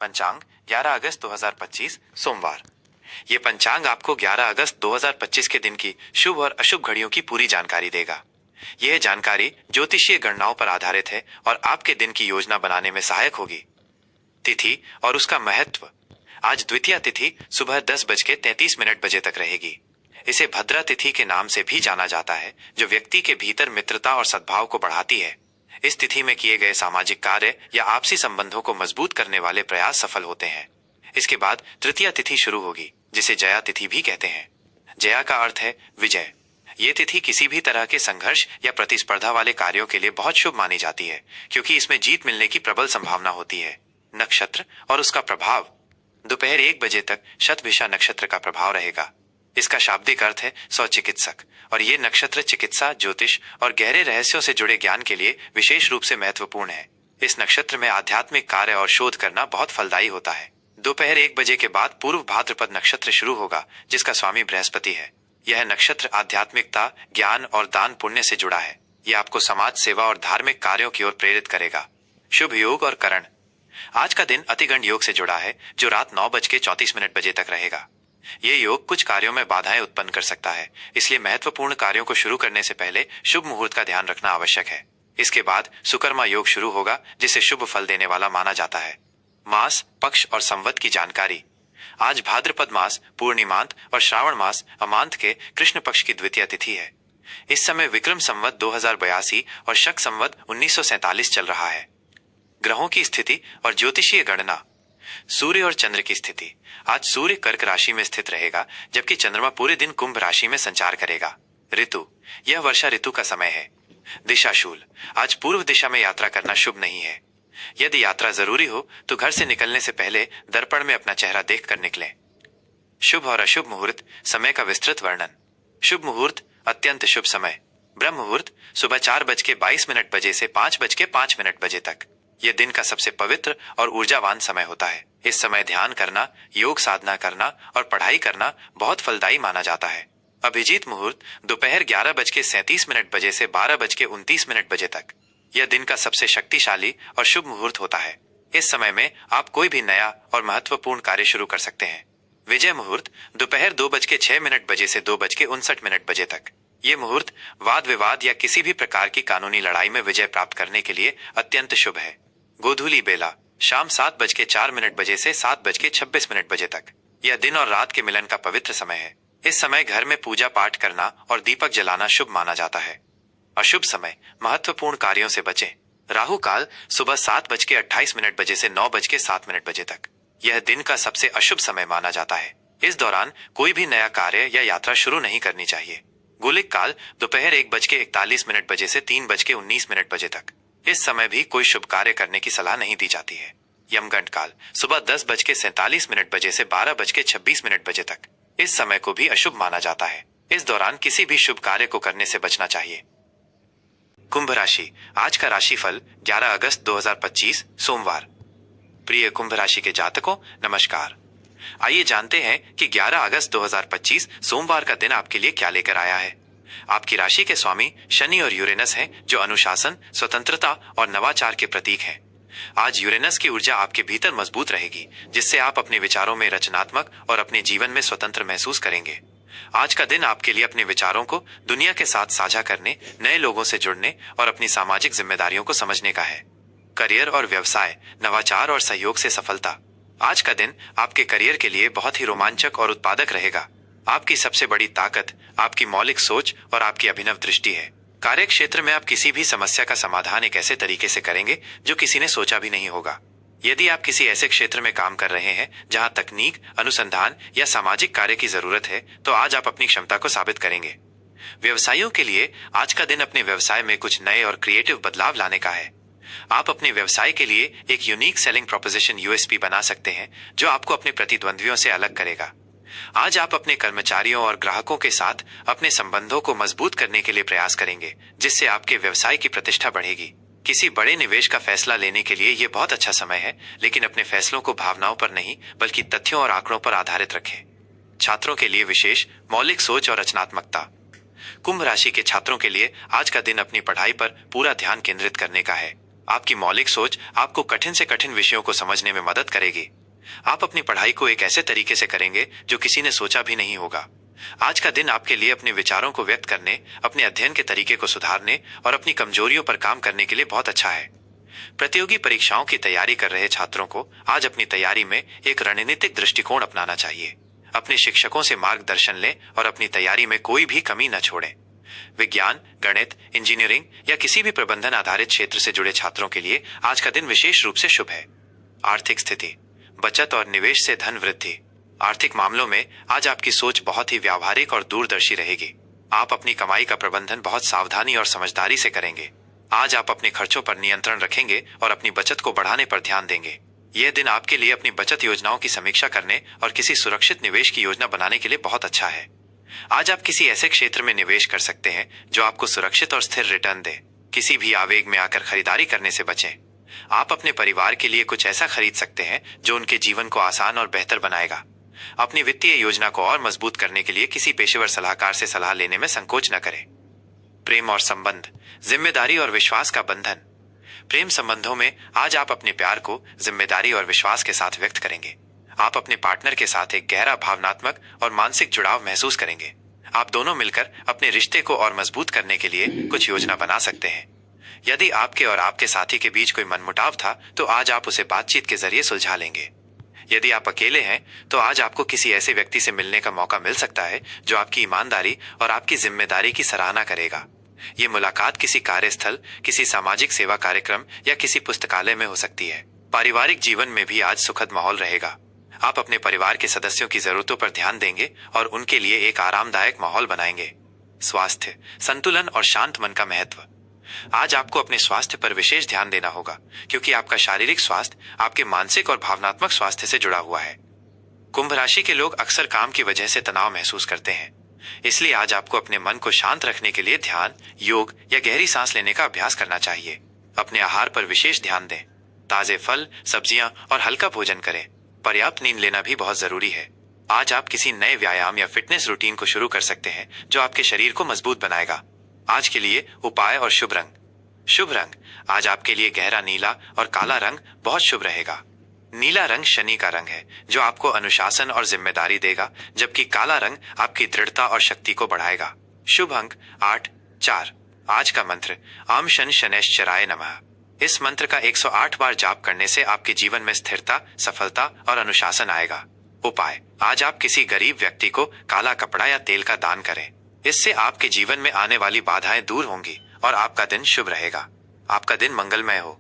पंचांग 11 अगस्त 2025 सोमवार। ये पंचांग आपको 11 अगस्त 2025 के दिन की शुभ और अशुभ घड़ियों की पूरी जानकारी देगा। यह जानकारी ज्योतिषीय गणनाओं पर आधारित है और आपके दिन की योजना बनाने में सहायक होगी। तिथि और उसका महत्व। आज द्वितीया तिथि सुबह 10:33 बजे तक रहेगी। इसे भद्रा तिथि के नाम से भी जाना जाता है, जो व्यक्ति के भीतर मित्रता और सद्भाव को बढ़ाती है। इस तिथि में किए गए सामाजिक कार्य या आपसी संबंधों को मजबूत करने वाले प्रयास सफल होते हैं। इसके बाद तृतीया तिथि शुरू होगी, जिसे जया तिथि भी कहते हैं। जया का अर्थ है विजय। ये तिथि किसी भी तरह के संघर्ष या प्रतिस्पर्धा वाले कार्यों के लिए बहुत शुभ मानी जाती है, क्योंकि इसमें जीत मिलने की प्रबल संभावना होती है। नक्षत्र और उसका प्रभाव। दोपहर 1 बजे तक शतभिषा नक्षत्र का प्रभाव रहेगा। इसका शाब्दिक अर्थ है स्वचिकित्सक, और ये नक्षत्र चिकित्सा, ज्योतिष और गहरे रहस्यों से जुड़े ज्ञान के लिए विशेष रूप से महत्वपूर्ण है। इस नक्षत्र में आध्यात्मिक कार्य और शोध करना बहुत फलदायी होता है। दोपहर 1 बजे के बाद पूर्व भाद्रपद नक्षत्र शुरू होगा, जिसका स्वामी बृहस्पति है। यह नक्षत्र आध्यात्मिकता, ज्ञान और दान पुण्य से जुड़ा है। यह आपको समाज सेवा और धार्मिक कार्यों की ओर प्रेरित करेगा। शुभ योग और करण। आज का दिन अतिगंड योग से जुड़ा है, जो रात 9:34 बजे तक रहेगा। ये योग कुछ कार्यों में बाधाएं उत्पन्न कर सकता है, इसलिए महत्वपूर्ण कार्यों को शुरू करने से पहले शुभ मुहूर्त का ध्यान रखना आवश्यक है। इसके बाद सुकर्मा योग शुरू होगा, जिसे शुभ फल देने वाला माना जाता है। मास, पक्ष और संवत की जानकारी। आज भाद्रपद मास, पूर्णिमांत और श्रावण मास अमांत के कृष्ण पक्ष की द्वितीय तिथि है। इस समय विक्रम संवत 2082 और शक संवत 1947 चल रहा है। ग्रहों की स्थिति और ज्योतिषीय गणना। सूर्य और चंद्र की स्थिति। आज सूर्य कर्क राशि में स्थित रहेगा, जबकि चंद्रमा पूरे दिन कुंभ राशि में संचार करेगा। ऋतु, यह वर्षा ऋतु का समय है। दिशाशूल, आज पूर्व दिशा में यात्रा करना शुभ नहीं है। यदि यात्रा जरूरी हो तो घर से निकलने से पहले दर्पण में अपना चेहरा देखकर निकलें। शुभ और अशुभ मुहूर्त, समय का विस्तृत वर्णन। शुभ मुहूर्त, अत्यंत शुभ समय। ब्रह्म मुहूर्त सुबह 4:22 बजे से 5:05 बजे तक। यह दिन का सबसे पवित्र और ऊर्जावान समय होता है। इस समय ध्यान करना, योग साधना करना और पढ़ाई करना बहुत फलदायी माना जाता है। अभिजीत मुहूर्त दोपहर 11:37 बजे से 12:29 बजे तक। यह दिन का सबसे शक्तिशाली और शुभ मुहूर्त होता है। इस समय में आप कोई भी नया और महत्वपूर्ण कार्य शुरू कर सकते हैं। विजय मुहूर्त दोपहर 2:06 बजे से 2:59 बजे तक। ये मुहूर्त वाद विवाद या किसी भी प्रकार की कानूनी लड़ाई में विजय प्राप्त करने के लिए अत्यंत शुभ है। गोधूली बेला शाम 7:04 बजे से 7:26 बजे तक। यह दिन और रात के मिलन का पवित्र समय है। इस समय घर में पूजा पाठ करना और दीपक जलाना शुभ माना जाता है। अशुभ समय, महत्वपूर्ण कार्यों से बचें। राहु काल सुबह 7:28 बजे से 9:07 बजे तक। यह दिन का सबसे अशुभ समय माना जाता है। इस दौरान कोई भी नया कार्य या यात्रा शुरू नहीं करनी चाहिए। गुलिक काल दोपहर 1:41 बजे से 3:19 बजे तक। इस समय भी कोई शुभ कार्य करने की सलाह नहीं दी जाती है। यमगंड काल सुबह 10:47 बजे से 12:26 बजे तक। इस समय को भी अशुभ माना जाता है। इस दौरान किसी भी शुभ कार्य को करने से बचना चाहिए। कुंभ राशि, आज का राशिफल 11 अगस्त 2025 सोमवार। प्रिय कुंभ राशि के जातकों, नमस्कार। आइए जानते हैं कि 11 अगस्त 2025 सोमवार का दिन आपके लिए क्या लेकर आया है। आपकी राशि के स्वामी शनि और यूरेनस हैं, जो अनुशासन, स्वतंत्रता और नवाचार के प्रतीक हैं। आज यूरेनस की ऊर्जा आपके भीतर मजबूत रहेगी, जिससे आप अपने विचारों में रचनात्मक और अपने जीवन में स्वतंत्र महसूस करेंगे। आज का दिन आपके लिए अपने विचारों को दुनिया के साथ साझा करने, नए लोगों से जुड़ने और अपनी सामाजिक जिम्मेदारियों को समझने का है। करियर और व्यवसाय, नवाचार और सहयोग से सफलता। आज का दिन आपके करियर के लिए बहुत ही रोमांचक और उत्पादक रहेगा। आपकी सबसे बड़ी ताकत आपकी मौलिक सोच और आपकी अभिनव दृष्टि है। कार्य क्षेत्र में आप किसी भी समस्या का समाधान एक ऐसे तरीके से करेंगे जो किसी ने सोचा भी नहीं होगा। यदि आप किसी ऐसे क्षेत्र में काम कर रहे हैं जहां तकनीक, अनुसंधान या सामाजिक कार्य की जरूरत है, तो आज आप अपनी क्षमता को साबित करेंगे। व्यवसायियों के लिए आज का दिन अपने व्यवसाय में कुछ नए और क्रिएटिव बदलाव लाने का है। आप अपने व्यवसाय के लिए एक यूनिक सेलिंग प्रोपोजिशन यूएसपी बना सकते हैं, जो आपको अपने प्रतिद्वंद्वियों से अलग करेगा। आज आप अपने कर्मचारियों और ग्राहकों के साथ अपने संबंधों को मजबूत करने के लिए प्रयास करेंगे, जिससे आपके व्यवसाय की प्रतिष्ठा बढ़ेगी। किसी बड़े निवेश का फैसला लेने के लिए यह बहुत अच्छा समय है, लेकिन अपने फैसलों को भावनाओं पर नहीं बल्कि तथ्यों और आंकड़ों पर आधारित रखें। छात्रों के लिए विशेष मौलिक सोच और रचनात्मकता। कुंभ राशि के छात्रों के लिए आज का दिन अपनी पढ़ाई पर पूरा ध्यान केंद्रित करने का है। आपकी मौलिक सोच आपको कठिन से कठिन विषयों को समझने में मदद करेगी। आप अपनी पढ़ाई को एक ऐसे तरीके से करेंगे जो किसी ने सोचा भी नहीं होगा। आज का दिन आपके लिए अपने विचारों को व्यक्त करने, अपने अध्ययन के तरीके को सुधारने और अपनी कमजोरियों पर काम करने के लिए बहुत अच्छा है। प्रतियोगी परीक्षाओं की तैयारी कर रहे छात्रों को आज अपनी तैयारी में एक रणनीतिक दृष्टिकोण अपनाना चाहिए। अपने शिक्षकों से मार्गदर्शन लें और अपनी तैयारी में कोई भी कमी न छोड़ें। विज्ञान, गणित, इंजीनियरिंग या किसी भी प्रबंधन आधारित क्षेत्र से जुड़े छात्रों के लिए आज का दिन विशेष रूप से शुभ है। आर्थिक स्थिति, बचत और निवेश से धन वृद्धि। आर्थिक मामलों में आज आपकी सोच बहुत ही व्यावहारिक और दूरदर्शी रहेगी। आप अपनी कमाई का प्रबंधन बहुत सावधानी और समझदारी से करेंगे। आज आप अपने खर्चों पर नियंत्रण रखेंगे और अपनी बचत को बढ़ाने पर ध्यान देंगे। यह दिन आपके लिए अपनी बचत योजनाओं की समीक्षा करने और किसी सुरक्षित निवेश की योजना बनाने के लिए बहुत अच्छा है। आज आप किसी ऐसे क्षेत्र में निवेश कर सकते हैं जो आपको सुरक्षित और स्थिर रिटर्न दे। किसी भी आवेग में आकर खरीदारी करने से बचें। आप अपने परिवार के लिए कुछ ऐसा खरीद सकते हैं जो उनके जीवन को आसान और बेहतर बनाएगा। अपनी वित्तीय योजना को और मजबूत करने के लिए किसी पेशेवर सलाहकार से सलाह लेने में संकोच न करें। प्रेम और संबंध, जिम्मेदारी और विश्वास का बंधन। प्रेम संबंधों में आज आप अपने प्यार को जिम्मेदारी और विश्वास के साथ व्यक्त करेंगे। आप अपने पार्टनर के साथ एक गहरा भावनात्मक और मानसिक जुड़ाव महसूस करेंगे। आप दोनों मिलकर अपने रिश्ते को और मजबूत करने के लिए कुछ योजना बना सकते हैं। यदि आपके और आपके साथी के बीच कोई मनमुटाव था तो आज आप उसे बातचीत के जरिए सुलझा लेंगे। यदि आप अकेले हैं तो आज आपको किसी ऐसे व्यक्ति से मिलने का मौका मिल सकता है जो आपकी ईमानदारी और आपकी जिम्मेदारी की सराहना करेगा। ये मुलाकात किसी कार्यस्थल, किसी सामाजिक सेवा कार्यक्रम या किसी पुस्तकालय में हो सकती है। पारिवारिक जीवन में भी आज सुखद माहौल रहेगा। आप अपने परिवार के सदस्यों की जरूरतों पर ध्यान देंगे और उनके लिए एक आरामदायक माहौल बनाएंगे। स्वास्थ्य, संतुलन और शांत मन का महत्व। आज आपको अपने स्वास्थ्य पर विशेष ध्यान देना होगा क्योंकि आपका शारीरिक स्वास्थ्य आपके मानसिक और भावनात्मक स्वास्थ्य से जुड़ा हुआ है। कुंभ राशि के लोग अक्सर काम की वजह से तनाव महसूस करते हैं, इसलिए आज आपको अपने मन को शांत रखने के लिए ध्यान, योग या गहरी सांस लेने का अभ्यास करना चाहिए। अपने आहार पर विशेष ध्यान दें। ताजे फल, सब्जियां और हल्का भोजन करें। पर्याप्त नींद लेना भी बहुत जरूरी है। आज आप किसी नए व्यायाम या फिटनेस रूटीन को शुरू कर सकते हैं जो आपके शरीर को मजबूत बनाएगा। आज के लिए उपाय और शुभ रंग। शुभ रंग, आज आपके लिए गहरा नीला और काला रंग बहुत शुभ रहेगा। नीला रंग शनि का रंग है जो आपको अनुशासन और जिम्मेदारी देगा, जबकि काला रंग आपकी दृढ़ता और शक्ति को बढ़ाएगा। शुभ अंक 8, 4। आज का मंत्र आम शन शनैश्चराय नमः। इस मंत्र का 108 बार जाप करने से आपके जीवन में स्थिरता, सफलता और अनुशासन आएगा। उपाय, आज आप किसी गरीब व्यक्ति को काला कपड़ा या तेल का दान करें। इससे आपके जीवन में आने वाली बाधाएं दूर होंगी और आपका दिन शुभ रहेगा। आपका दिन मंगलमय हो।